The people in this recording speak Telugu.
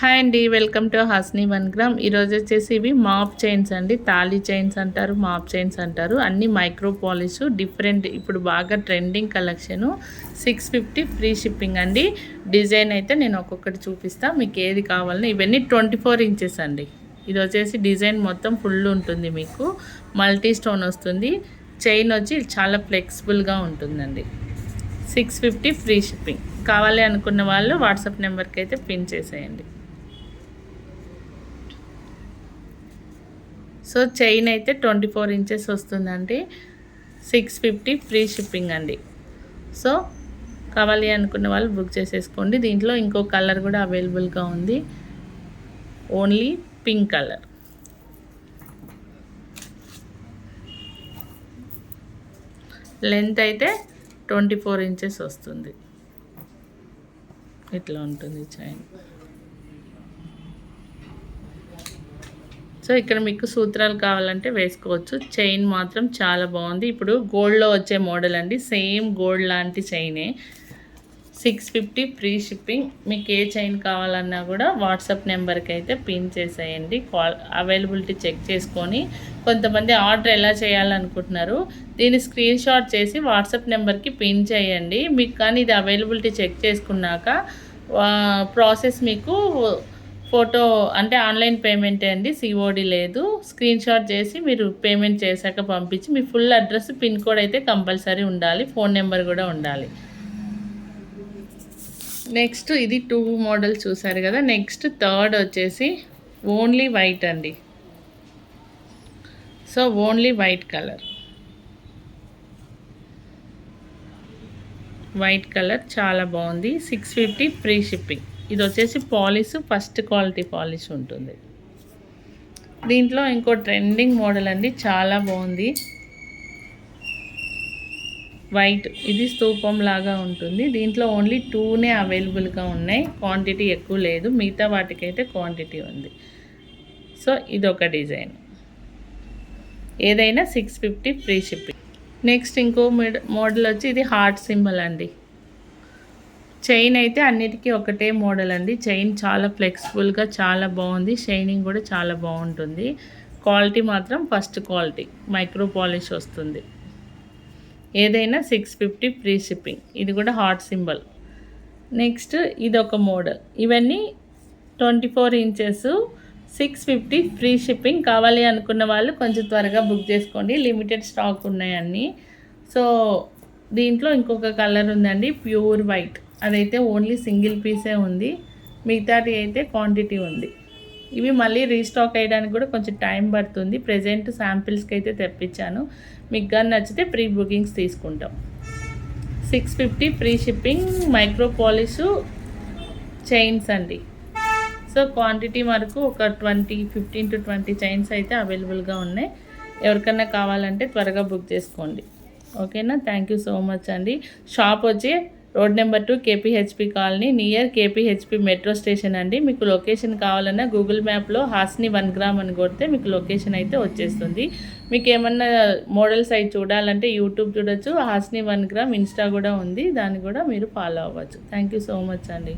హాయ్ అండి, వెల్కమ్ టు హాస్ని 1 గ్రామ్. ఈరోజు వచ్చేసి ఇవి మాప్ చైన్స్ అండి. తాళీ చైన్స్ అంటారు, మాప్ చైన్స్ అంటారు. అన్నీ మైక్రో పాలిష్ డిఫరెంట్, ఇప్పుడు బాగా ట్రెండింగ్ కలెక్షను. 650 ఫ్రీ షిప్పింగ్ అండి. డిజైన్ అయితే నేను ఒక్కొక్కటి చూపిస్తాను, మీకు ఏది కావాలని. ఇవన్నీ 24 ఇంచెస్ అండి. ఇది వచ్చేసి డిజైన్ మొత్తం ఫుల్ ఉంటుంది, మీకు మల్టీ స్టోన్ వస్తుంది. చైన్ వచ్చి చాలా ఫ్లెక్సిబుల్గా ఉంటుందండి. 650 ఫ్రీ షిప్పింగ్. కావాలి అనుకున్న వాళ్ళు వాట్సాప్ నెంబర్కి అయితే పిన్ చేసేయండి. సో చైన్ అయితే 24 ఇంచెస్ వస్తుందండి. 650 ఫ్రీ షిప్పింగ్ అండి. సో కావాలి అనుకున్న వాళ్ళు బుక్ చేసేసుకోండి. దీంట్లో ఇంకో కలర్ కూడా అవైలబుల్గా ఉంది, ఓన్లీ పింక్ కలర్. లెంత్ అయితే 24 ఇంచెస్ వస్తుంది. ఇట్లా ఉంటుంది చైన్. సో ఇక్కడ మీకు సూత్రాలు కావాలంటే వేసుకోవచ్చు. చైన్ మాత్రం చాలా బాగుంది. ఇప్పుడు గోల్డ్లో వచ్చే మోడల్ అండి, సేమ్ గోల్డ్ లాంటి చైనే. 650 ఫ్రీ షిప్పింగ్. మీకు ఏ చైన్ కావాలన్నా కూడా వాట్సాప్ నెంబర్కి అయితే పిన్ చేసేయండి. అవైలబిలిటీ చెక్ చేసుకొని, కొంతమంది ఆర్డర్ ఎలా చేయాలనుకుంటున్నారు, దీన్ని స్క్రీన్ షాట్ చేసి వాట్సాప్ నెంబర్కి పిన్ చేయండి. మీకు కానీ ఇది అవైలబిలిటీ చెక్ చేసుకున్నాక ప్రాసెస్ మీకు ఫోటో అంటే ఆన్లైన్ పేమెంటే అండి, సిఓడి లేదు. స్క్రీన్ షాట్ చేసి మీరు పేమెంట్ చేశాక పంపించి, మీ ఫుల్ అడ్రస్, పిన్ కోడ్ అయితే కంపల్సరీ ఉండాలి, ఫోన్ నెంబర్ కూడా ఉండాలి. నెక్స్ట్ ఇది 2 మోడల్ చూసారు కదా. నెక్స్ట్ థర్డ్ వచ్చేసి ఓన్లీ వైట్ అండి. So only white colour, white colour చాలా బాగుంది. 650 ఫ్రీ షిప్పింగ్. ఇది వచ్చేసి పాలిష్ ఫస్ట్ క్వాలిటీ పాలిష్ ఉంటుంది. దీంట్లో ఇంకో ట్రెండింగ్ మోడల్ అండి, చాలా బాగుంది. వైట్, ఇది స్తూపం లాగా ఉంటుంది. దీంట్లో ఓన్లీ 2నే అవైలబుల్గా ఉన్నాయి, క్వాంటిటీ ఎక్కువ లేదు. మిగతా వాటికైతే క్వాంటిటీ ఉంది. సో ఇదొక డిజైన్. ఏదైనా 650 ఫ్రీ షిప్పింగ్. నెక్స్ట్ ఇంకో మోడల్ వచ్చి ఇది హార్ట్ సింబల్ అండి. చైన్ అయితే అన్నిటికీ ఒకటే మోడల్ అండి. చైన్ చాలా ఫ్లెక్సిబుల్గా చాలా బాగుంది. షైనింగ్ కూడా చాలా బాగుంటుంది. క్వాలిటీ మాత్రం ఫస్ట్ క్వాలిటీ, మైక్రో పాలిష్ వస్తుంది. ఏదైనా 650 ఫ్రీ షిప్పింగ్. ఇది కూడా హార్ట్ సింబల్. నెక్స్ట్ ఇదొక మోడల్. ఇవన్నీ 24 ఇంచెస్, 650 ఫ్రీ షిప్పింగ్. కావాలి అనుకున్న వాళ్ళు కొంచెం త్వరగా బుక్ చేసుకోండి, లిమిటెడ్ స్టాక్ ఉన్నాయి అన్నీ. సో దీంట్లో ఇంకొక కలర్ ఉందండి, ప్యూర్ వైట్. అదైతే ఓన్లీ సింగిల్ పీసే ఉంది, మిగతాటి అయితే క్వాంటిటీ ఉంది. ఇవి మళ్ళీ రీస్టాక్ అయ్యడానికి కూడా కొంచెం టైం పడుతుంది. ప్రజెంట్ శాంపిల్స్కి అయితే తెప్పించాను. మీకు కానీ నచ్చితే ప్రీ బుకింగ్స్ తీసుకుంటాం. 650 free shipping. Micro polish chains అండి. సో క్వాంటిటీ వరకు ఒక 15 to 20 చైన్స్ అయితే అవైలబుల్గా ఉన్నాయి. ఎవరికన్నా కావాలంటే త్వరగా బుక్ చేసుకోండి, ఓకేనా. థ్యాంక్ యూ సో మచ్ అండి. షాప్ వచ్చి road number 2 KPHB colony, near KPHB metro station అండి. మీకు లొకేషన్ కావాలన్నా గూగుల్ మ్యాప్లో హాస్ని 1 గ్రామ్ అని కొడితే మీకు లొకేషన్ అయితే వచ్చేస్తుంది. మీకు ఏమన్నా మోడల్స్ అవి చూడాలంటే యూట్యూబ్ చూడొచ్చు, హాస్ని 1 గ్రామ్ ఇన్స్టా కూడా ఉంది, దాన్ని కూడా మీరు ఫాలో అవ్వచ్చు. థ్యాంక్ యూ సో మచ్ అండి.